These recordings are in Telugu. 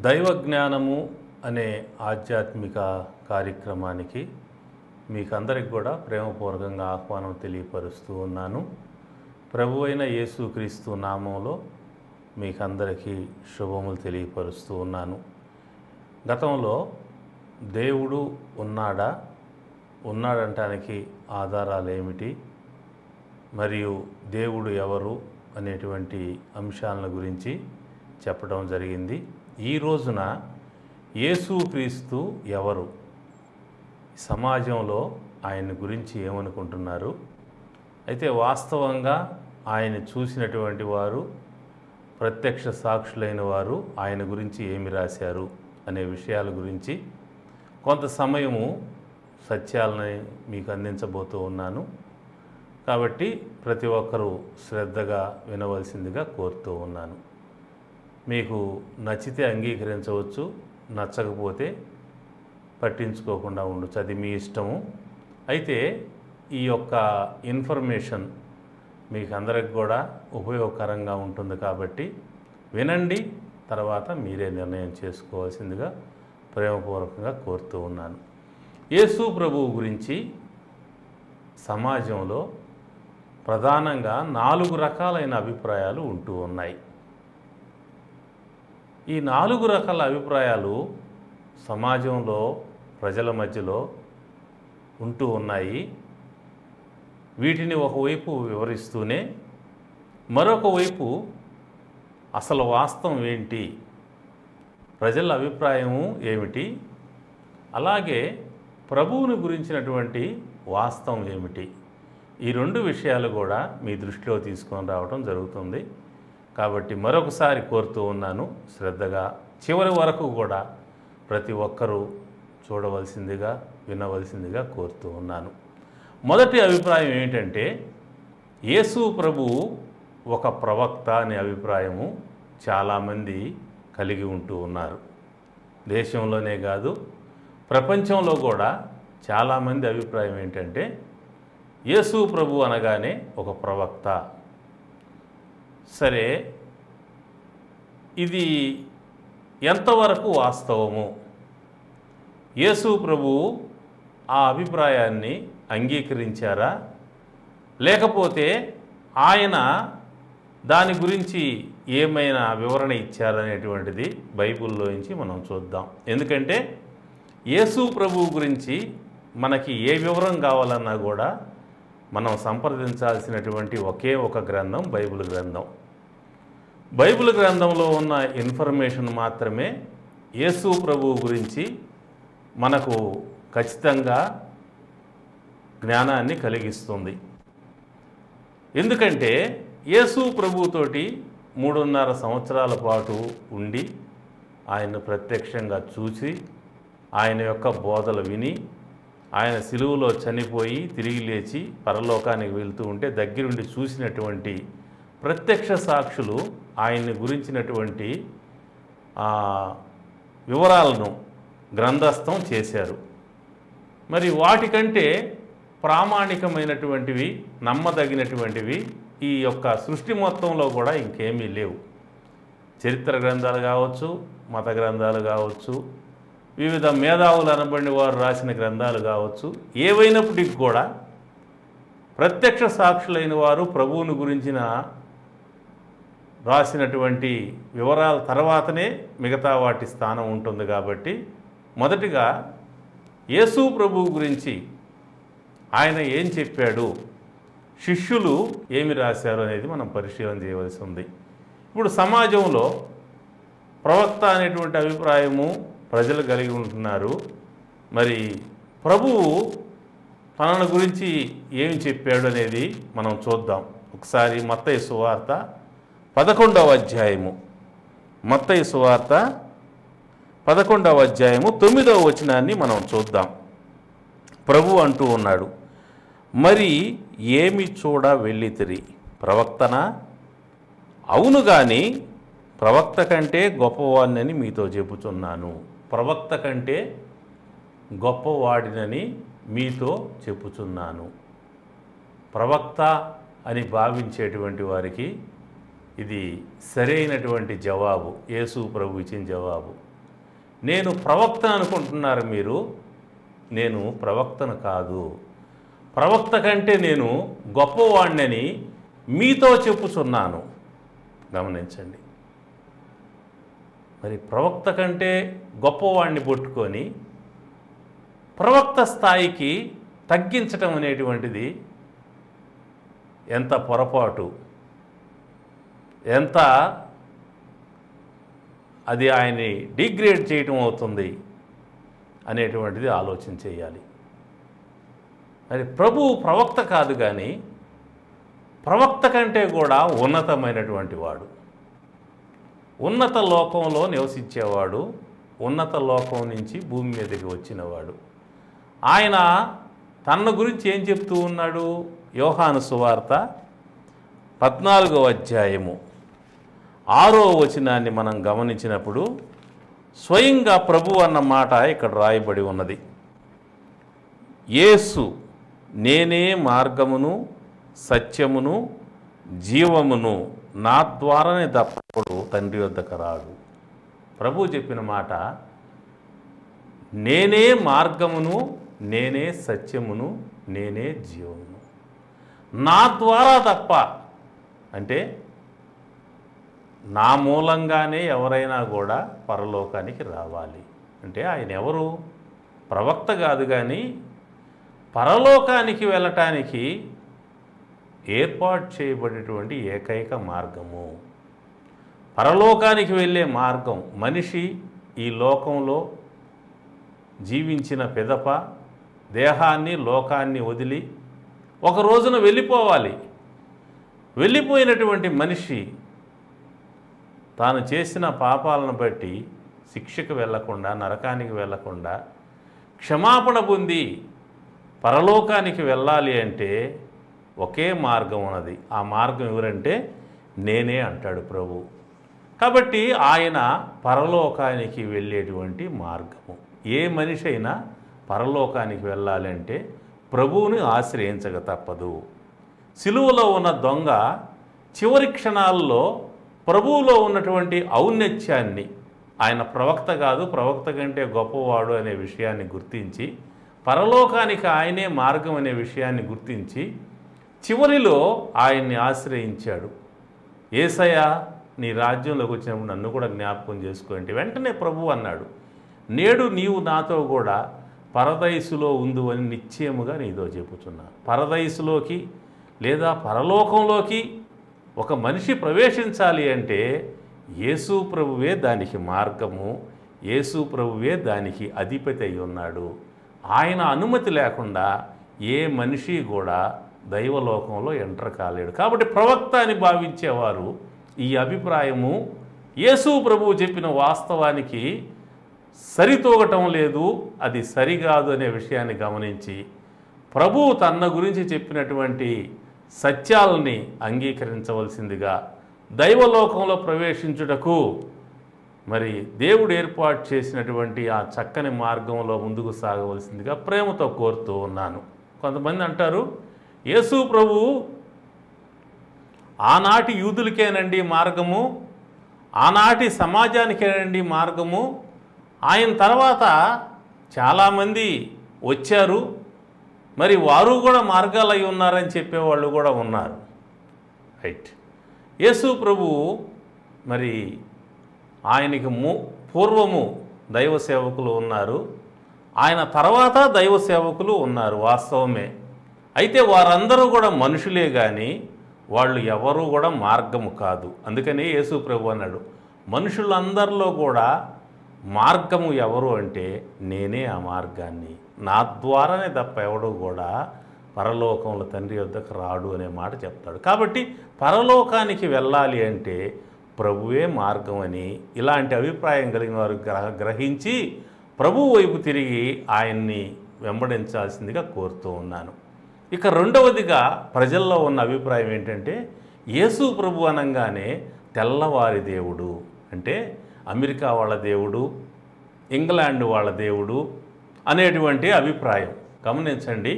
దైవ జ్ఞానము అనే ఆధ్యాత్మిక కార్యక్రమానికి మీకందరికి కూడా ప్రేమపూర్వకంగా ఆహ్వానం తెలియపరుస్తూ ఉన్నాను. ప్రభువైన యేసుక్రీస్తు నామంలో మీకందరికీ శుభములు తెలియపరుస్తూ ఉన్నాను. గతంలో దేవుడు ఉన్నాడా, ఉన్నాడంటానికి ఆధారాలు ఏమిటి, మరియు దేవుడు ఎవరు అనేటువంటి అంశాల గురించి చెప్పడం జరిగింది. ఈ రోజున యేసుక్రీస్తు ఎవరు, సమాజంలో ఆయన గురించి ఏమనుకుంటున్నారు, అయితే వాస్తవంగా ఆయన చూసినటువంటి వారు, ప్రత్యక్ష సాక్షులైన వారు ఆయన గురించి ఏమి రాశారు అనే విషయాల గురించి కొంత సమయము సత్యాలని మీకు అందించబోతూ ఉన్నాను. కాబట్టి ప్రతి ఒక్కరూ శ్రద్ధగా వినవలసిందిగా కోరుతూ ఉన్నాను. మీకు నచ్చితే అంగీకరించవచ్చు, నచ్చకపోతే పట్టించుకోకుండా ఉండొచ్చు, అది మీ ఇష్టము. అయితే ఈ యొక్క ఇన్ఫర్మేషన్ మీకు అందరికి కూడా ఉపయోగకరంగా ఉంటుంది కాబట్టి వినండి, తర్వాత మీరే నిర్ణయం చేసుకోవాల్సిందిగా ప్రేమపూర్వకంగా కోరుతూ ఉన్నాను. యేసు ప్రభువు గురించి సమాజంలో ప్రధానంగా 4 రకాలైన అభిప్రాయాలు ఉంటూ ఉన్నాయి. ఈ 4 రకాల అభిప్రాయాలు సమాజంలో ప్రజల మధ్యలో ఉంటూ ఉన్నాయి. వీటిని ఒకవైపు వివరిస్తూనే మరొక వైపు అసలు వాస్తవం ఏంటి, ప్రజల అభిప్రాయము ఏమిటి, అలాగే ప్రభువుని గురించినటువంటి వాస్తవం ఏమిటి, ఈ 2 విషయాలు కూడా మీ దృష్టిలో తీసుకొని రావడం జరుగుతుంది. కాబట్టి మరొకసారి కోరుతూ ఉన్నాను, శ్రద్ధగా చివరి వరకు కూడా ప్రతి ఒక్కరూ చూడవలసిందిగా వినవలసిందిగా కోరుతూ ఉన్నాను. మొదటి అభిప్రాయం ఏంటంటే, యేసు ప్రభువు ఒక ప్రవక్త అనే అభిప్రాయము చాలామంది కలిగి ఉంటూ ఉన్నారు. దేశంలోనే కాదు, ప్రపంచంలో కూడా చాలామంది అభిప్రాయం ఏంటంటే, యేసు ప్రభు అనగానే ఒక ప్రవక్త. సరే, ఇది ఎంతవరకు వాస్తవము? యేసు ప్రభువు ఆ అభిప్రాయాన్ని అంగీకరించారా, లేకపోతే ఆయన దాని గురించి ఏమైనా వివరణ ఇచ్చారనేటువంటిది బైబిల్లోంచి మనం చూద్దాం. ఎందుకంటే యేసు ప్రభువు గురించి మనకి ఏ వివరం కావాలన్నా కూడా మనం సంప్రదించాల్సినటువంటి ఒకే ఒక గ్రంథం బైబిల్ గ్రంథం. బైబిల్ గ్రంథంలో ఉన్న ఇన్ఫర్మేషన్ మాత్రమే యేసు ప్రభువు గురించి మనకు ఖచ్చితంగా జ్ఞానాన్ని కలిగిస్తుంది. ఎందుకంటే యేసు ప్రభువుతోటి 3.5 సంవత్సరాల పాటు ఉండి ఆయన ప్రత్యక్షంగా చూసి ఆయన యొక్క బోధలు విని ఆయన సిలువలో చనిపోయి తిరిగి లేచి పరలోకానికి వెళ్తూ ఉంటే దగ్గరుండి చూసినటువంటి ప్రత్యక్ష సాక్షులు ఆయన్ని గురించినటువంటి వివరాలను గ్రంథస్థం చేశారు. మరి వాటికంటే ప్రామాణికమైనటువంటివి, నమ్మదగినటువంటివి ఈ యొక్క సృష్టి మొత్తంలో కూడా ఇంకేమీ లేవు. చరిత్ర గ్రంథాలు కావచ్చు, మత గ్రంథాలు కావచ్చు, వివిధ మేధావులు అనబడిన వారు రాసిన గ్రంథాలు కావచ్చు, ఏవైనప్పటికీ కూడా ప్రత్యక్ష సాక్షులైన వారు ప్రభువుని గురించిన రాసినటువంటి వివరాల తర్వాతనే మిగతా వాటి స్థానం ఉంటుంది. కాబట్టి మొదటిగా యేసు ప్రభువు గురించి ఆయన ఏం చెప్పాడు, శిష్యులు ఏమి రాశారు అనేది మనం పరిశీలన చేయవలసి ఉంది. ఇప్పుడు సమాజంలో ప్రవక్త అనేటువంటి అభిప్రాయము ప్రజలు కలిగి ఉంటున్నారు. మరి ప్రభువు తనను గురించి ఏమి చెప్పాడు అనేది మనం చూద్దాం. ఒకసారి మత్తయి సువార్త 11వ అధ్యాయము, మత్తయి సువార్త 11వ అధ్యాయము 9వ వచనాన్ని మనం చూద్దాం. ప్రభు అంటూ ఉన్నాడు, మరి ఏమి చూడ వెళ్ళితిరి, ప్రవక్తనా? అవును గాని ప్రవక్త కంటే గొప్పవాడినని మీతో చెప్పుచున్నాను. ప్రవక్త కంటే గొప్పవాడినని మీతో చెప్పుచున్నాను. ప్రవక్త అని భావించేటువంటి వారికి ఇది సరైనటువంటి జవాబు, యేసు ప్రభు ఇచ్చిన జవాబు. నేను ప్రవక్తను అనుకుంటున్నారు మీరు, నేను ప్రవక్తను కాదు, ప్రవక్త కంటే నేను గొప్పవాణ్ణని మీతో చెప్పుచున్నాను. గమనించండి, మరి ప్రవక్త కంటే గొప్పవాణ్ణి పట్టుకొని ప్రవక్త స్థాయికి తగ్గించటం అనేటువంటిది ఎంత పొరపాటు, ఎంత అది ఆయన్ని డిగ్రేడ్ చేయటం అవుతుంది అనేటువంటిది ఆలోచన చేయాలి. మరి ప్రభువు ప్రవక్త కాదు, కానీ ప్రవక్త కంటే కూడా ఉన్నతమైనటువంటి వాడు, ఉన్నత లోకంలో నివసించేవాడు, ఉన్నత లోకం నుంచి భూమి మీదకి వచ్చినవాడు. ఆయన తన గురించి ఏం చెప్తూ ఉన్నాడు? యోహాను సువార్త 14వ అధ్యాయము 6వ వచనాన్ని మనం గమనించినప్పుడు స్వయంగా ప్రభు అన్న మాట ఇక్కడ రాయబడి ఉన్నది. యేసు నేనే మార్గమును సత్యమును జీవమును, నా ద్వారానే తప్పడు తండ్రి వద్దకు రాడు. ప్రభు చెప్పిన మాట, నేనే మార్గమును, నేనే సత్యమును, నేనే జీవమును, నా ద్వారా తప్ప, అంటే నా మూలంగానే ఎవరైనా కూడా పరలోకానికి రావాలి. అంటే ఆయన ఎవరు? ప్రవక్త కాదు, కానీ పరలోకానికి వెళ్ళటానికి ఏర్పాటు చేయబడినటువంటి ఏకైక మార్గము, పరలోకానికి వెళ్ళే మార్గం. మనిషి ఈ లోకంలో జీవించిన పిదప దేహాన్ని లోకాన్ని వదిలి ఒక రోజున వెళ్ళిపోవాలి. వెళ్ళిపోయినటువంటి మనిషి తాను చేసిన పాపాలను బట్టి శిక్షకు వెళ్లకుండా, నరకానికి వెళ్లకుండా క్షమాపణ పొంది పరలోకానికి వెళ్ళాలి అంటే ఒకే మార్గం ఉన్నది. ఆ మార్గం ఎవరంటే నేనే అంటాడు ప్రభు. కాబట్టి ఆయన పరలోకానికి వెళ్ళేటువంటి మార్గము. ఏ మనిషి అయినా పరలోకానికి వెళ్ళాలంటే ప్రభువుని ఆశ్రయించక తప్పదు. సిలువలో ఉన్న దొంగ చివరి క్షణాల్లో ప్రభువులో ఉన్నటువంటి ఔన్నత్యాన్ని, ఆయన ప్రవక్త కాదు, ప్రవక్త కంటే గొప్పవాడు అనే విషయాన్ని గుర్తించి, పరలోకానికి ఆయనే మార్గం అనే విషయాన్ని గుర్తించి చివరిలో ఆయన్ని ఆశ్రయించాడు. యేసయ్యా, నీ రాజ్యంలోకి వచ్చినప్పుడు నన్ను కూడా జ్ఞాపకం చేసుకోండి. వెంటనే ప్రభు అన్నాడు, నేడు నీవు నాతో కూడా పరదైసులో ఉందు అని నిశ్చయముగా నీతో చెబుతున్నా. పరదైసులోకి లేదా పరలోకంలోకి ఒక మనిషి ప్రవేశించాలి అంటే యేసు ప్రభువే దానికి మార్గము, యేసు ప్రభువే దానికి అధిపతి అయి ఉన్నాడు. ఆయన అనుమతి లేకుండా ఏ మనిషి కూడా దైవలోకంలో ఎంటర్ కాలేడు. కాబట్టి ప్రవక్త అని భావించేవారు ఈ అభిప్రాయము యేసు ప్రభువు చెప్పిన వాస్తవానికి సరితూగటం లేదు, అది సరికాదు అనే విషయాన్ని గమనించి ప్రభువు తన గురించి చెప్పినటువంటి సత్యాలని అంగీకరించవలసిందిగా, దైవలోకంలో ప్రవేశించుటకు మరి దేవుడు ఏర్పాటు చేసినటువంటి ఆ చక్కని మార్గంలో ముందుకు సాగవలసిందిగా ప్రేమతో కోరుతూ ఉన్నాను. కొంతమంది అంటారు, యేసు ప్రభువు ఆనాటి యూదులకేనండి మార్గము, ఆనాటి సమాజానికేనండి మార్గము, ఆయన తర్వాత చాలామంది వచ్చారు, మరి వారు కూడా మార్గాలు అయి ఉన్నారని చెప్పేవాళ్ళు కూడా ఉన్నారు. రైట్. యేసు ప్రభువు మరి ఆయనకి పూర్వము దైవ సేవకులు ఉన్నారు, ఆయన తర్వాత దైవ సేవకులు ఉన్నారు, వాస్తవమే. అయితే వారందరూ కూడా మనుషులే, కానీ వాళ్ళు ఎవరు కూడా మార్గము కాదు. అందుకని యేసు ప్రభు అన్నాడు, మనుషులందరిలో కూడా మార్గము ఎవరు అంటే నేనే ఆ మార్గాన్ని, నా ద్వారానే తప్ప ఎవడు కూడా పరలోకంలో తండ్రి వద్దకు రాడు అనే మాట చెప్తాడు. కాబట్టి పరలోకానికి వెళ్ళాలి అంటే ప్రభువే మార్గం అని ఇలాంటి అభిప్రాయం కలిగిన వారు గ్రహించి ప్రభు వైపు తిరిగి ఆయన్ని వెంబడించాల్సిందిగా కోరుతూ ఉన్నాను. ఇక రెండవదిగా ప్రజల్లో ఉన్న అభిప్రాయం ఏంటంటే యేసు ప్రభు అనగానే తెల్లవారి దేవుడు, అంటే అమెరికా వాళ్ళ దేవుడు, ఇంగ్లాండ్ వాళ్ళ దేవుడు అనేటువంటి అభిప్రాయం. గమనించండి,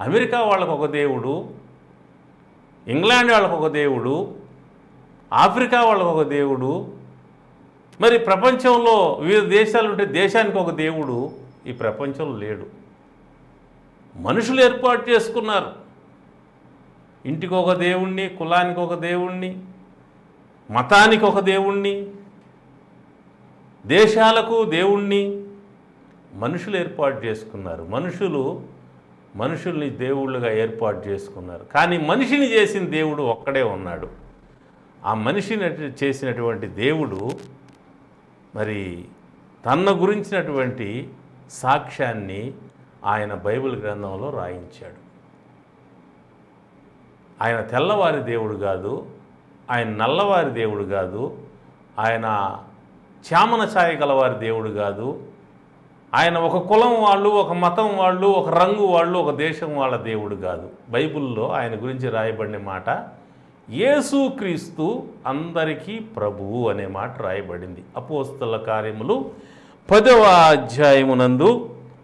అమెరికా వాళ్ళకు ఒక దేవుడు, ఇంగ్లాండ్ వాళ్ళకు ఒక దేవుడు, ఆఫ్రికా వాళ్ళకు ఒక దేవుడు, మరి ప్రపంచంలో వివిధ దేశాలు ఉంటే దేశానికి ఒక దేవుడు ఈ ప్రపంచంలో లేడు. మనుషులు ఏర్పాటు చేసుకున్నారు. ఇంటికి ఒక దేవుణ్ణి, కులానికి ఒక దేవుణ్ణి, మతానికి ఒక దేవుణ్ణి, దేశాలకు దేవుణ్ణి మనుషులు ఏర్పాటు చేసుకున్నారు. మనుషుల్ని దేవుళ్ళుగా ఏర్పాటు చేసుకున్నారు. కానీ మనిషిని చేసిన దేవుడు ఒక్కడే ఉన్నాడు. ఆ మనిషిని చేసినటువంటి దేవుడు మరి తన గురించినటువంటి సాక్ష్యాన్ని ఆయన బైబిల్ గ్రంథంలో రాయించాడు. ఆయన తెల్లవారి దేవుడు కాదు, ఆయన నల్లవారి దేవుడు కాదు, ఆయన చామన ఛాయ గలవారి దేవుడు కాదు, ఆయన ఒక కులం వాళ్ళు, ఒక మతం వాళ్ళు, ఒక రంగు వాళ్ళు, ఒక దేశం వాళ్ళ దేవుడు కాదు. బైబిల్లో ఆయన గురించి రాయబడిన మాట యేసుక్రీస్తు అందరికీ ప్రభువు అనే మాట రాయబడింది. అపోస్తల కార్యములు 10వ అధ్యాయమునందు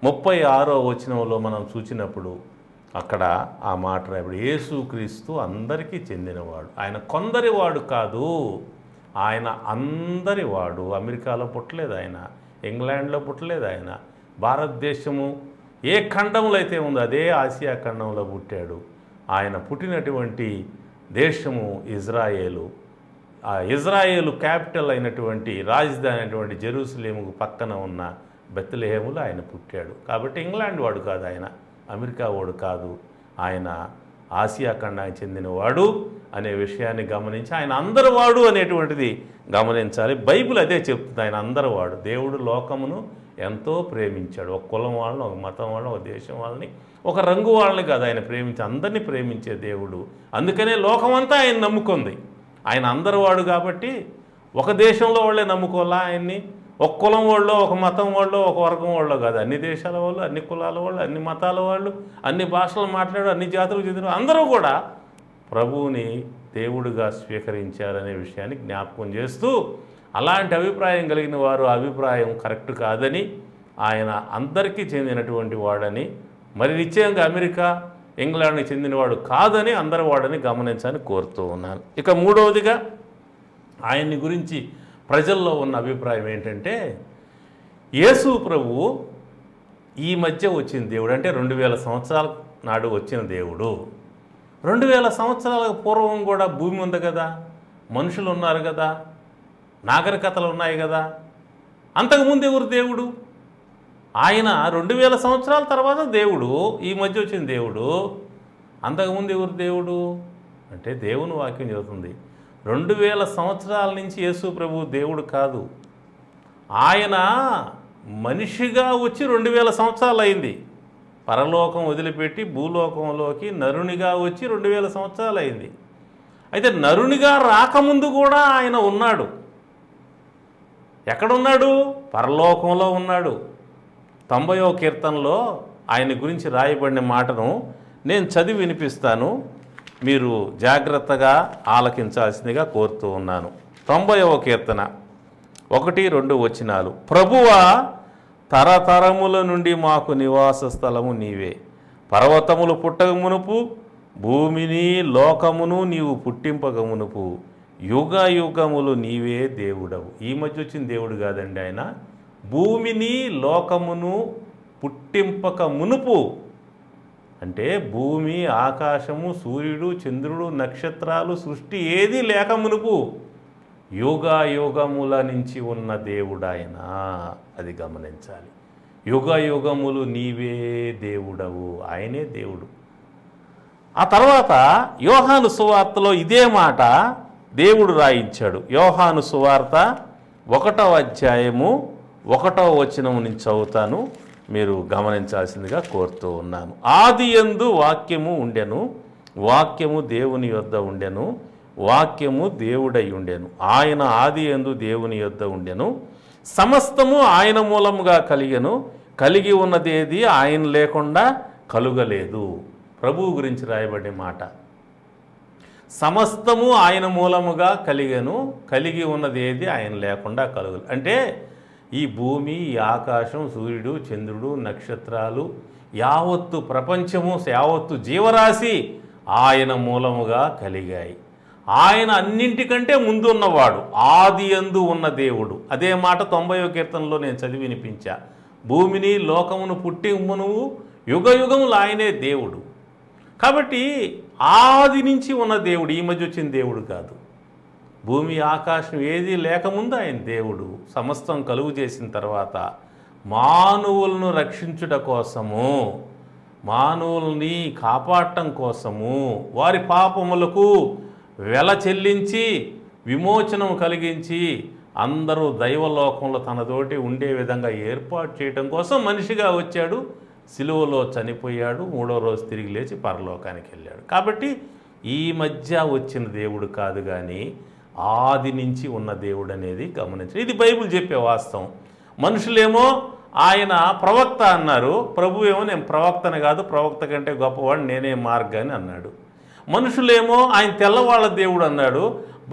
36వ వచనంలో మనం చూసినప్పుడు అక్కడ ఆ మాట రాయబడి యేసుక్రీస్తు అందరికీ చెందినవాడు. ఆయన కొందరివాడు కాదు, ఆయన అందరివాడు. అమెరికాలో పుట్టలేదు ఆయన, ఇంగ్లాండ్లో పుట్టలేదు ఆయన, భారతదేశము ఏ ఖండంలో అయితే ఉందో అదే ఆసియా ఖండంలో పుట్టాడు. ఆయన పుట్టినటువంటి దేశము ఇజ్రాయేలు. ఆ ఇజ్రాయేలు క్యాపిటల్ అయినటువంటి రాజధాని అయినటువంటి జెరూసలేముకు పక్కన ఉన్న బెత్లెహేములో ఆయన పుట్టాడు. కాబట్టి ఇంగ్లాండ్ వాడు కాదు ఆయన, అమెరికా వాడు కాదు, ఆయన ఆసియా ఖండానికి చెందినవాడు అనే విషయాన్ని గమనించి ఆయన అందరి వాడు అనేటువంటిది గమనించాలి. బైబిల్ అదే చెప్తుంది, ఆయన అందరి వాడు. దేవుడు లోకమును ఎంతో ప్రేమించాడు. ఒక కులం వాళ్ళని, ఒక మతం వాళ్ళని, ఒక దేశం వాళ్ళని, ఒక రంగు వాళ్ళని కాదు ఆయన ప్రేమించి, అందరినీ ప్రేమించే దేవుడు. అందుకనే లోకమంతా ఆయన నమ్ముకుంది. ఆయన అందరి వాడు కాబట్టి ఒక దేశంలో వాళ్ళే నమ్ముకోవాలా ఆయన్ని, ఒక కులం వాళ్ళు, ఒక మతం వాళ్ళు, ఒక వర్గం వాళ్ళు కాదు, అన్ని దేశాల వాళ్ళు, అన్ని కులాల వాళ్ళు, అన్ని మతాల వాళ్ళు, అన్ని భాషలు మాట్లాడు, అన్ని జాతులకు చెందిన అందరూ కూడా ప్రభువుని దేవుడిగా స్వీకరించారనే విషయాన్ని జ్ఞాపకం చేస్తూ, అలాంటి అభిప్రాయం కలిగిన వారు అభిప్రాయం కరెక్ట్ కాదని, ఆయన అందరికీ చెందినటువంటి వాడని, మరి నిశ్చయంగా అమెరికా ఇంగ్లాండ్కి చెందినవాడు కాదని అందరి వాడని గమనించాలని కోరుతూ ఉన్నాను. ఇక మూడవదిగా ఆయన్ని గురించి ప్రజల్లో ఉన్న అభిప్రాయం ఏంటంటే, యేసు ప్రభువు ఈ మధ్య వచ్చిన దేవుడు, అంటే 2000 సంవత్సరాల నాడు వచ్చిన దేవుడు. 2000 సంవత్సరాల పూర్వం కూడా భూమి ఉంది కదా, మనుషులు ఉన్నారు కదా, నాగరికతలు ఉన్నాయి కదా. అంతకుముందు ఎవరు దేవుడు? ఆయన 2000 సంవత్సరాల తర్వాత దేవుడు, ఈ మధ్య వచ్చిన దేవుడు. అంతకుముందు ఎవరు దేవుడు అంటే దేవుని వాక్యం చెబుతుంది 2000 సంవత్సరాల నుంచి యేసు ప్రభు దేవుడు కాదు, ఆయన మనిషిగా వచ్చి 2000 సంవత్సరాలు అయింది. పరలోకం వదిలిపెట్టి భూలోకంలోకి నరునిగా వచ్చి 2000 సంవత్సరాలు అయింది. అయితే నరునిగా రాకముందు కూడా ఆయన ఉన్నాడు. ఎక్కడున్నాడు? పరలోకంలో ఉన్నాడు. 90వ కీర్తనలో ఆయన గురించి రాయబడిన మాటను నేను చదివి వినిపిస్తాను, మీరు జాగ్రత్తగా ఆలకించాల్సిందిగా కోరుతూ ఉన్నాను. 90వ కీర్తన 1-2 వచనాలు. ప్రభువా, తరతరముల నుండి మాకు నివాస స్థలము నీవే. పర్వతములు పుట్టక మునుపు, భూమిని లోకమును నీవు పుట్టింపక మునుపు, యుగ యుగములు నీవే దేవుడవు. ఈ మధ్య వచ్చిన దేవుడు కాదండి ఆయన. భూమిని లోకమును పుట్టింపక మునుపు అంటే భూమి, ఆకాశము, సూర్యుడు, చంద్రుడు, నక్షత్రాలు సృష్టి ఏది లేక మునుపు యుగ యుగముల నుంచి ఉన్న దేవుడు ఆయన. అది గమనించాలి. యుగ యుగములు నీవే దేవుడవు, ఆయనే దేవుడు. ఆ తర్వాత యోహాను సువార్తలో ఇదే మాట దేవుడు రాయించాడు. యోహాను సువార్త 1వ అధ్యాయము 1వ వచనం నుంచి చదువుతాను, మీరు గమనించాల్సిందిగా కోరుతూ ఉన్నాను. ఆదియందు వాక్యము ఉండెను, వాక్యము దేవుని యొద్ద ఉండెను, వాక్యము దేవుడై ఉండెను. ఆయన ఆదియందు దేవుని యొద్ద ఉండెను, సమస్తము ఆయన మూలముగా కలిగెను, కలిగి ఉన్నదేది ఆయన లేకుండా కలుగలేదు. ప్రభువు గురించి రాయబడే మాట. సమస్తము ఆయన మూలముగా కలిగెను, కలిగి ఉన్నది ఏది ఆయన లేకుండా కలుగలేదు. అంటే ఈ భూమి, ఈ ఆకాశం, సూర్యుడు, చంద్రుడు, నక్షత్రాలు, యావత్తు ప్రపంచము, యావత్తు జీవరాశి ఆయన మూలముగా కలిగాయి. ఆయన అన్నింటికంటే ముందు ఉన్నవాడు, ఆది యందు ఉన్న దేవుడు. అదే మాట 90వ కీర్తనలో నేను చదివి వినిపించా. భూమిని లోకమును పుట్టింపును యుగ యుగములు ఆయనే దేవుడు. కాబట్టి ఆది నుంచి ఉన్న దేవుడు, ఈ మధ్య వచ్చిన దేవుడు కాదు. భూమి ఆకాశం ఏది లేకముందు ఆయన దేవుడు. సమస్తం కలుగు చేసిన తర్వాత మానవులను రక్షించుట కోసము, మానవుల్ని కాపాడటం కోసము, వారి పాపములకు వెల చెల్లించి విమోచనం కలిగించి అందరూ దైవలోకంలో తనతోటి ఉండే విధంగా ఏర్పాటు చేయడం కోసం మనిషిగా వచ్చాడు. సిలువలో చనిపోయాడు, 3వ రోజు తిరిగి లేచి పరలోకానికి వెళ్ళాడు. కాబట్టి ఈ మధ్య వచ్చిన దేవుడు కాదు, కానీ ఆది నుంచి ఉన్న దేవుడు అనేది గమనించండి. ఇది బైబిల్ చెప్పే వాస్తవం. మనుషులేమో ఆయన ప్రవక్త అన్నారు, ప్రభు ఏమో నేను ప్రవక్తను కాదు, ప్రవక్త కంటే గొప్పవాడు నేనే మార్గాన్ని అన్నాడు. మనుషులేమో ఆయన తెల్లవాళ్ళ దేవుడు అన్నాడు,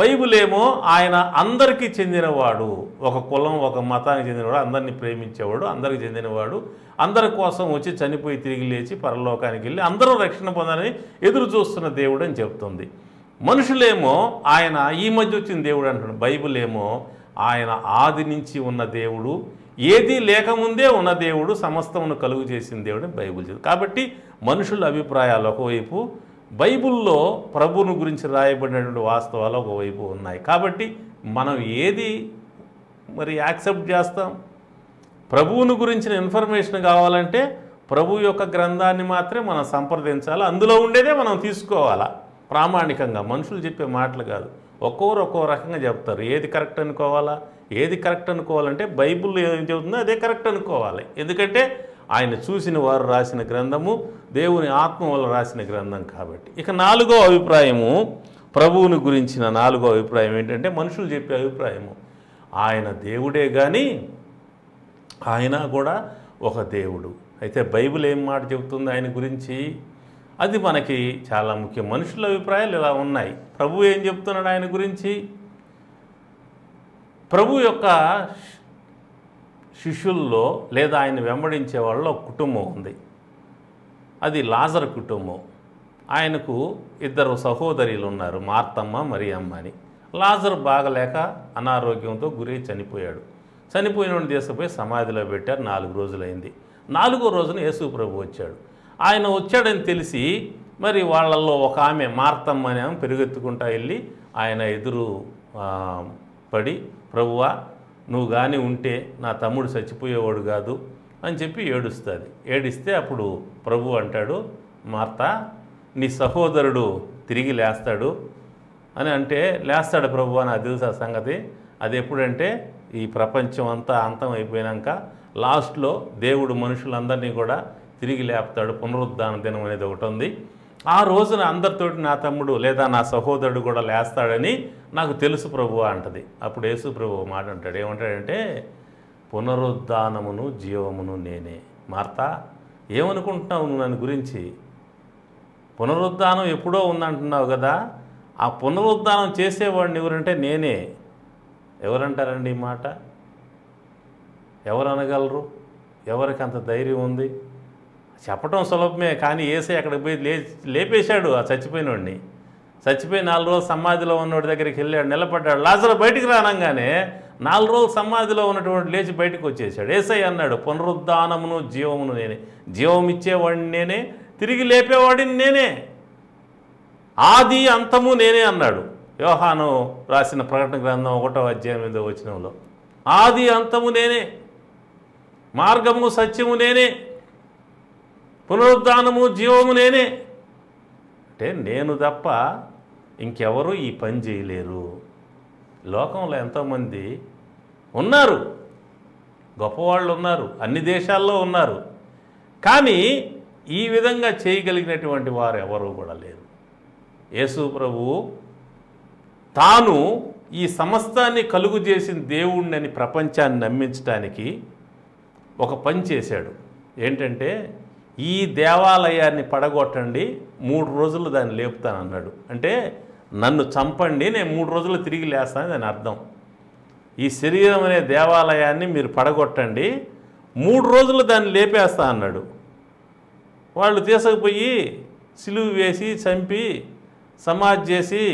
బైబిల్ ఏమో ఆయన అందరికీ చెందినవాడు, ఒక కులం ఒక మతానికి చెందినవాడు, అందరినీ ప్రేమించేవాడు, అందరికి చెందినవాడు, అందరి కోసం వచ్చి చనిపోయి తిరిగి లేచి పరలోకానికి వెళ్ళి అందరూ రక్షణ పొందాలని ఎదురు చూస్తున్న దేవుడు అని చెప్తుంది. మనుషులేమో ఆయన ఈ మధ్య వచ్చిన దేవుడు అంటున్నాడు. బైబిల్ ఏమో ఆయన ఆది నుంచి ఉన్న దేవుడు, ఏదీ లేకముందే ఉన్న దేవుడు, సమస్తమును కలుగు చేసిన దేవుడు అని బైబిల్ చెప్తుంది. కాబట్టి మనుషుల అభిప్రాయాలు ఒకవైపు, బైబిల్లో ప్రభువును గురించి రాయబడినటువంటి వాస్తవాలు ఒకవైపు ఉన్నాయి. కాబట్టి మనం ఏది మరి యాక్సెప్ట్ చేస్తాం? ప్రభువును గురించిన ఇన్ఫర్మేషన్ కావాలంటే ప్రభు యొక్క గ్రంథాన్ని మాత్రమే మనం సంప్రదించాలి, అందులో ఉండేదే మనం తీసుకోవాలా ప్రామాణికంగా. మనుషులు చెప్పే మాటలు కాదు, ఒక్కొక్కరు ఒక్కో రకంగా చెప్తారు. ఏది కరెక్ట్ అనుకోవాలా, ఏది కరెక్ట్ అనుకోవాలంటే బైబిల్లో ఏం చెబుతుందో అదే కరెక్ట్ అనుకోవాలి. ఎందుకంటే ఆయన చూసిన వారు రాసిన గ్రంథము, దేవుని ఆత్మ వల్ల రాసిన గ్రంథం కాబట్టి. ఇక 4వ అభిప్రాయము, ప్రభువుని గురించిన 4వ అభిప్రాయం ఏంటంటే మనుషులు చెప్పే అభిప్రాయము, ఆయన దేవుడే కానీ ఆయన కూడా ఒక దేవుడు. అయితే బైబిల్ ఏం మాట చెబుతుంది ఆయన గురించి, అది మనకి చాలా ముఖ్యం. మనుషుల అభిప్రాయాలు ఇలా ఉన్నాయి. ప్రభు ఏం చెప్తున్నాడు ఆయన గురించి? ప్రభు యొక్క శిష్యుల్లో లేదా ఆయన వెంబడించే వాళ్ళలో ఒక కుటుంబం ఉంది, అది లాజరు కుటుంబం. ఆయనకు 2 సహోదరులు ఉన్నారు, మార్తమ్మ మరియమ్మ అని. లాజరు బాగలేక అనారోగ్యంతో గురై చనిపోయాడు. చనిపోయిన తీసుకుపోయి సమాధిలో పెట్టారు. 4 రోజులైంది. 4వ రోజున యేసు ప్రభు వచ్చాడు. ఆయన వచ్చాడని తెలిసి మరి వాళ్ళల్లో ఒక ఆమె మార్తమ్మ అనే ఆమె పెరుగెత్తుకుంటా వెళ్ళి ఆయన ఎదురు పడి, ప్రభువా నువ్వు కానీ ఉంటే నా తమ్ముడు చచ్చిపోయేవాడు కాదు అని చెప్పి ఏడుస్తుంది. ఏడిస్తే అప్పుడు ప్రభు అంటాడు, మార్తా నీ సహోదరుడు తిరిగి లేస్తాడు అని అంటే, లేస్తాడు ప్రభు అని అది తెలుసు ఆ సంగతి. అది ఎప్పుడంటే ఈ ప్రపంచం అంతా అంతం అయిపోయినాక లాస్ట్లో దేవుడు మనుషులందరినీ కూడా తిరిగి లేపుతాడు. పునరుద్ధాన దినం అనేది ఒకటి ఉంది. ఆ రోజున అందరితోటి నా తమ్ముడు లేదా నా సహోదరుడు కూడా లేస్తాడని నాకు తెలుసు ప్రభువా అంటది. అప్పుడు యేసు ప్రభు మాట అంటాడు, ఏమంటాడంటే పునరుద్ధానమును జీవమును నేనే. మార్తా ఏమనుకుంటున్నావు నువ్వు నన్ను గురించి? పునరుద్ధానం ఎప్పుడో ఉందంటున్నావు కదా, ఆ పునరుద్ధానం చేసేవాడిని ఎవరంటే నేనే. ఎవరంటారండి ఈ మాట? ఎవరు అనగలరు? ఎవరికి అంత ధైర్యం ఉంది? చెప్పటం సులభమే, కానీ యేసయ్య అక్కడికి పోయి లేపేశాడు ఆ చచ్చిపోయినోడిని. చచ్చిపోయి 4 రోజులు సమాధిలో ఉన్నోడి దగ్గరికి వెళ్ళాడు, నిలబడ్డాడు. లాజరు బయటికి రానంగానే 4 రోజులు సమాధిలో ఉన్నటువంటి లేచి బయటకు వచ్చేసాడు. యేసయ్య అన్నాడు, పునరుద్ధానమును జీవమును నేనే, జీవం ఇచ్చేవాడిని నేనే, తిరిగి లేపేవాడిని నేనే, ఆది అంతము నేనే అన్నాడు. యోహాను రాసిన ప్రకటన గ్రంథం 1వ అధ్యాయం 8వ వచనంలో ఆది అంతము నేనే, మార్గము సత్యము నేనే, పునరుద్ధానము జీవము నేనే. అంటే నేను తప్ప ఇంకెవరు ఈ పని చేయలేరు. లోకంలో ఎంతోమంది ఉన్నారు, గొప్పవాళ్ళు ఉన్నారు, అన్ని దేశాల్లో ఉన్నారు, కానీ ఈ విధంగా చేయగలిగినటువంటి వారు ఎవరు కూడా లేరు. యేసు ప్రభువు తాను ఈ సమస్తాన్ని కలుగు చేసిన దేవుణ్ణి ప్రపంచాన్ని నమ్మించడానికి ఒక పని చేశాడు. ఏంటంటే ఈ దేవాలయాన్ని పడగొట్టండి, 3 రోజులు దాన్ని లేపుతానన్నాడు. అంటే నన్ను చంపండి, నేను 3 రోజులు తిరిగి లేస్తానని దాని అర్థం. ఈ శరీరం అనే దేవాలయాన్ని మీరు పడగొట్టండి, 3 రోజులు దాన్ని లేపేస్తా అన్నాడు. వాళ్ళు తీసుకుపోయి సిలువ వేసి చంపి సమాధి చేసి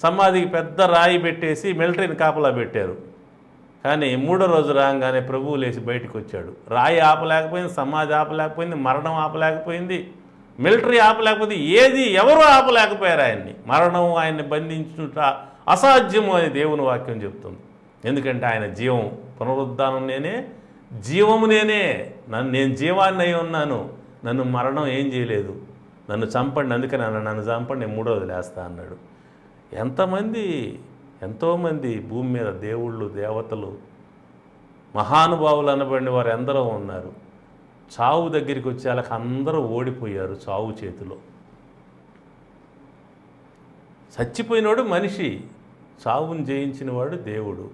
సమాధికి పెద్ద రాయి పెట్టేసి మిలిటరీని కాపలా పెట్టారు. కానీ మూడో రోజు రాగానే ప్రభువు లేచి బయటకు వచ్చాడు. రాయి ఆపలేకపోయింది, సమాధి ఆపలేకపోయింది, మరణం ఆపలేకపోయింది, మిలిటరీ ఆపలేకపోతే ఏది ఎవరు ఆపలేకపోయారు ఆయన్ని. మరణం ఆయన్ని బంధించుట అసాధ్యము అని దేవుని వాక్యం చెప్తుంది. ఎందుకంటే ఆయన జీవం, పునరుద్ధానం నేనే, జీవము నేనే, నేను జీవాన్ని అయి ఉన్నాను, నన్ను మరణం ఏం చేయలేదు, నన్ను చంపండి, అందుకని నన్ను చంపండి, నేను మూడో వదిలేస్తా అన్నాడు. ఎంతోమంది భూమి మీద దేవుళ్ళు, దేవతలు, మహానుభావులు అనబడిన వారు ఎందరో ఉన్నారు. చావు దగ్గరికి వచ్చేళ్ళకి అందరూ ఓడిపోయారు చావు చేతిలో. చచ్చిపోయినవాడు మనిషి, చావును జయించిన వాడు దేవుడు.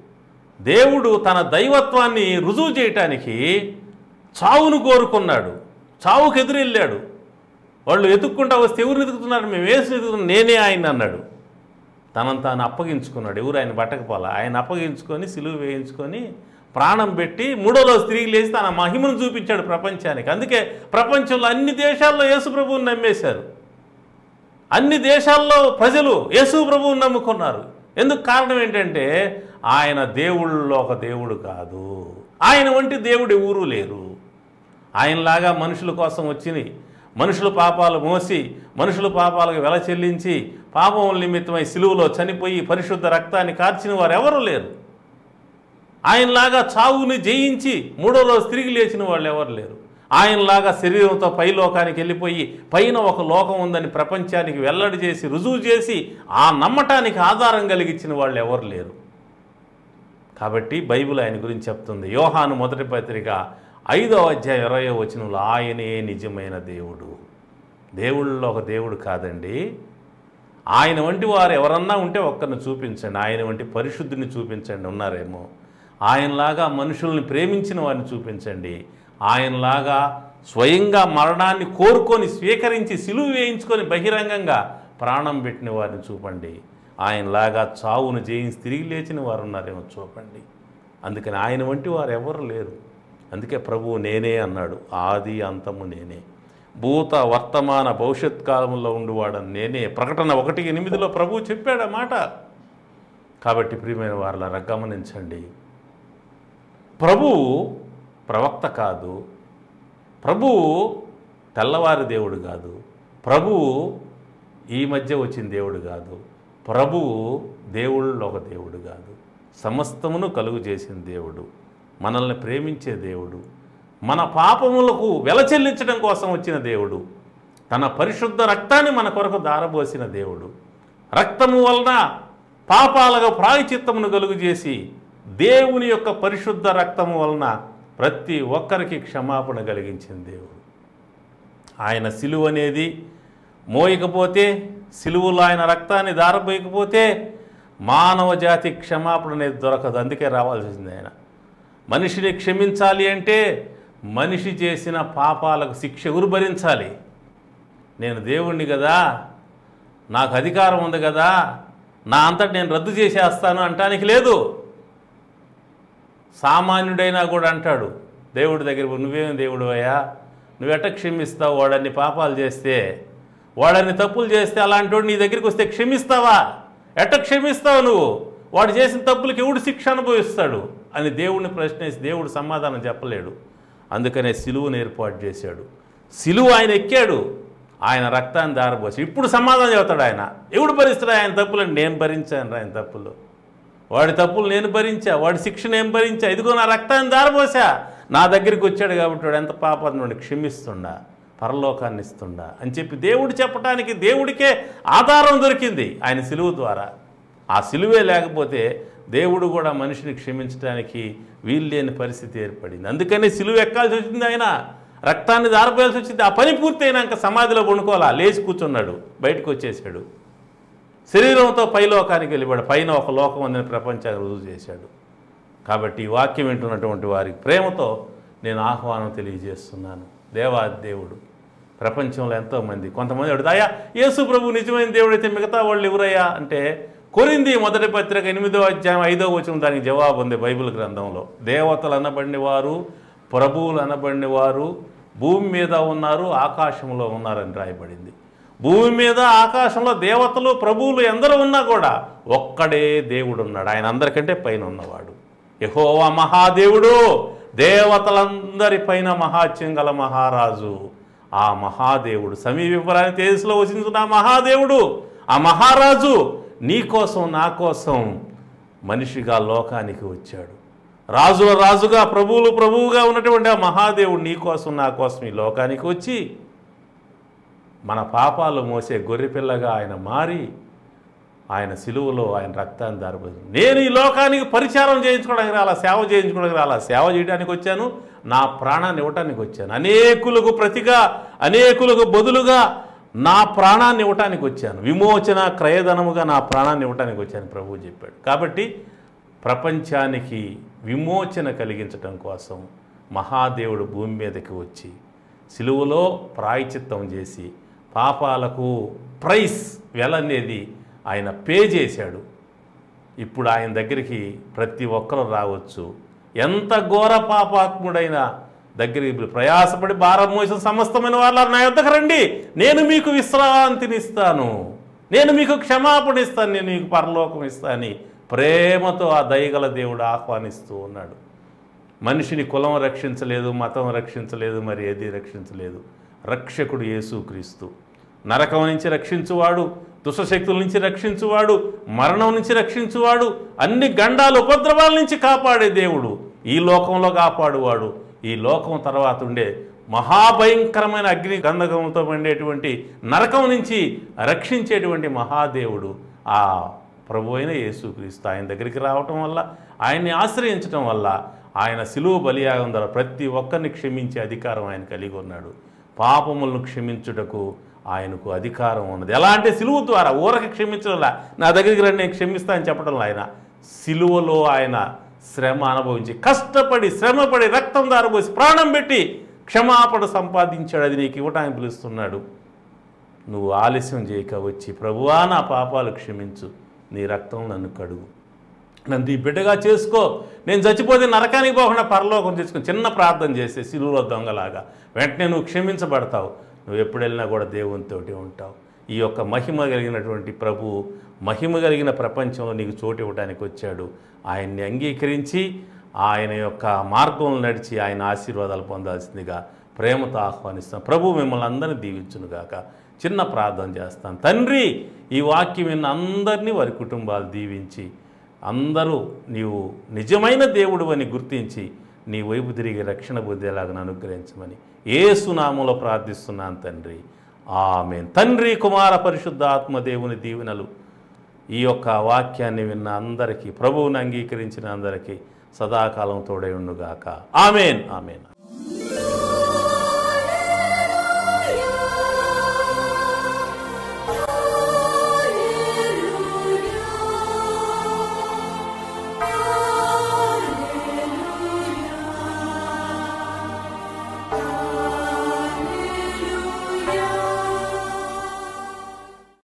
దేవుడు తన దైవత్వాన్ని రుజువు చేయటానికి చావును కోరుకున్నాడు, చావుకు ఎదురెళ్ళాడు. వాళ్ళు ఎతుక్కుంటా వస్తే ఎవరు ఎదుగుతున్నారు, మేము వేసి ఎదుగుతున్నాం, నేనే ఆయన అన్నాడు. తనను తాను అప్పగించుకున్నాడు. ఎవరు ఆయన పట్టకపోలా, ఆయన అప్పగించుకొని సిలువ వేయించుకొని ప్రాణం పెట్టి మూడో రోజు తిరిగి లేచి తన మహిమను చూపించాడు ప్రపంచానికి. అందుకే ప్రపంచంలో అన్ని దేశాల్లో యేసు ప్రభువుని నమ్మేశారు. అన్ని దేశాల్లో ప్రజలు యేసు ప్రభువుని నమ్ముకున్నారు. ఎందుకు? కారణం ఏంటంటే ఆయన దేవుళ్ళలో ఒక దేవుడు కాదు, ఆయన వంటి దేవుడు ఎవరూ లేరు. ఆయనలాగా మనుషుల కోసం వచ్చి మనుషుల పాపాలు మోసి మనుషుల పాపాలకు వెల చెల్లించి పాపముల నిమిత్తమై సిలువలో చనిపోయి పరిశుద్ధ రక్తాన్ని కార్చిన వారు ఎవరు లేరు. ఆయనలాగా చావుని జయించి మూడో రోజు తిరిగి లేచిన వాళ్ళు ఎవరు లేరు. ఆయనలాగా శరీరంతో పైలోకానికి వెళ్ళిపోయి పైన ఒక లోకం ఉందని ప్రపంచానికి వెల్లడి చేసి రుజువు చేసి ఆ నమ్మటానికి ఆధారం కలిగించిన వాళ్ళు ఎవరు లేరు. కాబట్టి బైబిల్ ఆయన గురించి చెప్తుంది. యోహాను మొదటి పత్రిక 5వ అధ్యాయం 20వ వచనంలో ఆయనే నిజమైన దేవుడు. దేవుళ్ళలో ఒక దేవుడు కాదండి. ఆయన వంటి వారు ఎవరన్నా ఉంటే ఒక్కరిని చూపించండి, ఆయన వంటి పరిశుద్ధిని చూపించండి, ఉన్నారేమో. ఆయనలాగా మనుషుల్ని ప్రేమించిన వారిని చూపించండి, ఆయనలాగా స్వయంగా మరణాన్ని కోరుకొని స్వీకరించి సిలువ వేయించుకొని బహిరంగంగా ప్రాణం పెట్టిన వారిని చూపండి, ఆయనలాగా చావును జయించి తిరిగి లేచిన వారు ఉన్నారేమో చూపండి. అందుకని ఆయన వంటి వారు ఎవరు లేరు. అందుకే ప్రభువు నేనే అన్నాడు. ఆది అంతము నేనే, భూత వర్తమాన భవిష్యత్ కాలంలో ఉండువాడని నేనే. ప్రకటన 1:8 ప్రభువు చెప్పాడు ఆ మాట. కాబట్టి ప్రియమైన వారులారా గమనించండి, ప్రభువు ప్రవక్త కాదు, ప్రభువు తెల్లవారి దేవుడు కాదు, ప్రభువు ఈ మధ్య వచ్చిన దేవుడు కాదు, ప్రభువు దేవుళ్ళలో ఒక దేవుడు కాదు, సమస్తమును కలుగు చేసిన దేవుడు, మనల్ని ప్రేమించే దేవుడు, మన పాపములకు వెల చెల్లించడం కోసం వచ్చిన దేవుడు, తన పరిశుద్ధ రక్తాన్ని మన కొరకు దారబోసిన దేవుడు, రక్తము వలన పాపాలకు ప్రాయశ్చిత్తమును కలుగు చేసి దేవుని యొక్క పరిశుద్ధ రక్తము వలన ప్రతి ఒక్కరికి క్షమాపణ కలిగించిన దేవుడు. ఆయన సిలువ అనేది మోయకపోతే, సిలువలో ఆయన రక్తాన్ని దారబోయకపోతే మానవ జాతి క్షమాపణ అనేది దొరకదు. అందుకే రావాల్సి వచ్చింది ఆయన. మనిషిని క్షమించాలి అంటే మనిషి చేసిన పాపాలకు శిక్ష ఎవరు భరించాలి? నేను దేవుణ్ణి కదా, నాకు అధికారం ఉంది కదా, నా అంతటి నేను రద్దు చేసేస్తాను అంటానికి లేదు. సామాన్యుడైనా కూడా అంటాడు దేవుడి దగ్గర, నువ్వేం దేవుడు అయ్యా, నువ్వెట్ట క్షమిస్తావు? వాడన్ని పాపాలు చేస్తే, వాడన్ని తప్పులు చేస్తే అలాంటి వాడు నీ దగ్గరికి వస్తే క్షమిస్తావా? ఎట్ట క్షమిస్తావు నువ్వు? వాడు చేసిన తప్పులకి ఎవడు శిక్ష అనుభవిస్తాడు అని దేవుడిని ప్రశ్నించి దేవుడు సమాధానం చెప్పలేడు. అందుకనే సిలువను ఏర్పాటు చేశాడు. సిలువ ఆయన ఎక్కాడు, ఆయన రక్తాన్ని దారబోసి ఇప్పుడు సమాధానం చెబుతాడు. ఆయన ఎవడు భరిస్తాడు ఆయన తప్పులని? నేను భరించాను ఆయన తప్పులు, వాడి తప్పులు నేను భరించా, వాడి శిక్ష నేను భరించా, ఇదిగో నా రక్తాన్ని దారబోసా, నా దగ్గరికి వచ్చాడు కాబట్టి వాడు ఎంత పాపాన్ని క్షమిస్తుండా, పరలోకాన్ని ఇస్తుండా అని చెప్పి దేవుడు చెప్పడానికి దేవుడికే ఆధారం దొరికింది ఆయన సిలువ ద్వారా. ఆ సిలువే లేకపోతే దేవుడు కూడా మనిషిని క్షమించడానికి వీలు లేని పరిస్థితి ఏర్పడింది. అందుకని సిలువ ఎక్కాల్సి వచ్చింది, ఆయన రక్తాన్ని దారపోయాల్సి వచ్చింది. ఆ పని పూర్తి అయినాక సమాధిలో పండుకోవాలా, లేచి కూర్చున్నాడు, బయటకు వచ్చేసాడు, శరీరంతో పైలోకానికి వెళ్ళిపోయాడు, పైన ఒక లోకం ఉందని ప్రపంచాన్ని రుజువు చేశాడు. కాబట్టి ఈ వాక్యం వింటున్నటువంటి వారికి ప్రేమతో నేను ఆహ్వానం తెలియజేస్తున్నాను. దేవాదేవుడు ప్రపంచంలో ఎంతోమంది, కొంతమంది అడుగుతాయా యేసు ప్రభు నిజమైన దేవుడైతే మిగతా వాళ్ళు ఎవరయ్యా అంటే, కొరింథీ మొదటి పత్రిక 8వ అధ్యాయం 5వ వచనం దానికి జవాబు ఉంది బైబిల్ గ్రంథంలో. దేవతలు అనబడిన వారు, ప్రభువులు అనబడిన వారు భూమి మీద ఉన్నారు, ఆకాశంలో ఉన్నారని రాయబడింది. భూమి మీద ఆకాశంలో దేవతలు ప్రభువులు ఎందరూ ఉన్నా కూడా ఒక్కడే దేవుడు ఉన్నాడు. ఆయన అందరికంటే పైన ఉన్నవాడు. యెహోవా మహాదేవుడు, దేవతలందరి పైన మహాత్యం గల మహారాజు. ఆ మహాదేవుడు సమీపింపరాని తేజస్సులో వసించిన మహాదేవుడు, ఆ మహారాజు నీ కోసం నా కోసం మనిషిగా లోకానికి వచ్చాడు. రాజుల రాజుగా ప్రభువులు ప్రభువుగా ఉన్నటువంటి ఆ మహాదేవుడు నీ కోసం నా కోసం ఈ లోకానికి వచ్చి మన పాపాలు మోసే గొర్రెపిల్లగా ఆయన మారి ఆయన సిలువలో ఆయన రక్తాన్ని దారిపోయింది. నేను ఈ లోకానికి పరిచారం చేయించుకోవడానికి రాలా, సేవ చేయించుకోవడానికి రాలా, సేవ చేయడానికి వచ్చాను, నా ప్రాణాన్ని ఇవ్వటానికి వచ్చాను. అనేకులకు ప్రతిగా, అనేకులకు బదులుగా నా ప్రాణాన్ని ఇవ్వటానికి వచ్చాను. విమోచన క్రయధనముగా నా ప్రాణాన్ని ఇవ్వటానికి వచ్చాను ప్రభువు చెప్పాడు. కాబట్టి ప్రపంచానికి విమోచన కలిగించటం కోసం మహాదేవుడు భూమి మీదకి వచ్చి సిలువలో ప్రాయచిత్తం చేసి పాపాలకు ప్రైస్ వెల అనేది ఆయన పే చేశాడు. ఇప్పుడు ఆయన దగ్గరికి ప్రతి ఒక్కరు రావచ్చు. ఎంత ఘోర పాపాత్ముడైనా దగ్గరికి ప్రయాసపడి భారం మోసిన సమస్తమైన వాళ్ళ నా యొద్దకు రండి, నేను మీకు విశ్రాంతినిస్తాను, నేను మీకు క్షమాపణ ఇస్తాను, నేను మీకు పరలోకం ఇస్తాను. ప్రేమతో ఆ దయగల దేవుడు ఆహ్వానిస్తూ ఉన్నాడు. మనిషిని కులం రక్షించలేదు, మతం రక్షించలేదు, మరి ఏది రక్షించలేదు. రక్షకుడు యేసుక్రీస్తు నరకం నుంచి రక్షించువాడు, దుష్టశక్తుల నుంచి రక్షించువాడు, మరణం నుంచి రక్షించువాడు, అన్ని గండాలు ఉపద్రవాల నుంచి కాపాడే దేవుడు, ఈ లోకంలో కాపాడువాడు. ఈ లోకం తర్వాత ఉండే మహాభయంకరమైన అగ్ని గంధకంతో పండేటువంటి నరకం నుంచి రక్షించేటువంటి మహాదేవుడు ఆ ప్రభు అయిన యేసుక్రీస్తు. ఆయన దగ్గరికి రావటం వల్ల, ఆయన్ని ఆశ్రయించటం వల్ల, ఆయన సిలువ బలియాగం ద్వారా ప్రతి ఒక్కరిని క్షమించే అధికారం ఆయన కలిగి ఉన్నాడు. పాపములను క్షమించుటకు ఆయనకు అధికారం ఉన్నది. ఎలా అంటే సిలువ ద్వారా ఊరకి క్షమించడంలా, నా దగ్గరికి రండి నేను క్షమిస్తా అని చెప్పడంలో ఆయన సిలువలో ఆయన శ్రమ అనుభవించి కష్టపడి శ్రమపడి రక్తం దారబోసి ప్రాణం పెట్టి క్షమాపణ సంపాదించాడు. అది నీకు ఇవ్వటానికి పిలుస్తున్నాడు. నువ్వు ఆలస్యం చేయక వచ్చి ప్రభువా నా పాపాలు క్షమించు, నీ రక్తం నన్ను కడుగు, నన్ను నీ బిడ్డగా చేసుకో, నేను చచ్చిపోతే నరకానికి పోకుండా పరలోకం చేసుకుని చిన్న ప్రార్థన చేసే సిలువలో దొంగలాగా వెంటనే నువ్వు క్షమించబడతావు. నువ్వు ఎప్పుడు వెళ్ళినా కూడా దేవునితోటి ఉంటావు. ఈ యొక్క మహిమ కలిగినటువంటి ప్రభు మహిమ కలిగిన ప్రపంచంలో నీకు చోటు ఇవ్వడానికి వచ్చాడు. ఆయన్ని అంగీకరించి ఆయన యొక్క మార్గంలో నడిచి ఆయన ఆశీర్వాదాలు పొందాల్సిందిగా ప్రేమతో ఆహ్వానిస్తాం. ప్రభు మిమ్మల్ని అందరినీ దీవించునుగాక. చిన్న ప్రార్థన చేస్తాను. తండ్రి, ఈ వాక్యం విన్న అందరినీ వారి కుటుంబాలు దీవించి అందరూ నీవు నిజమైన దేవుడు అని గుర్తించి నీ వైపు తిరిగి రక్షణ పొందేలాగా అనుగ్రహించమని యేసు నామములో ప్రార్థిస్తున్నాను తండ్రి. ఆమేన్. తండ్రి, కుమార, పరిశుద్ధ ఆత్మ దేవుని దీవెనలు ఈ యొక్క వాక్యాన్ని విన్న అందరికీ, ప్రభువుని అంగీకరించిన అందరికీ సదాకాలం తోడై ఉండుగాక. ఆమేన్. ఆమేన్.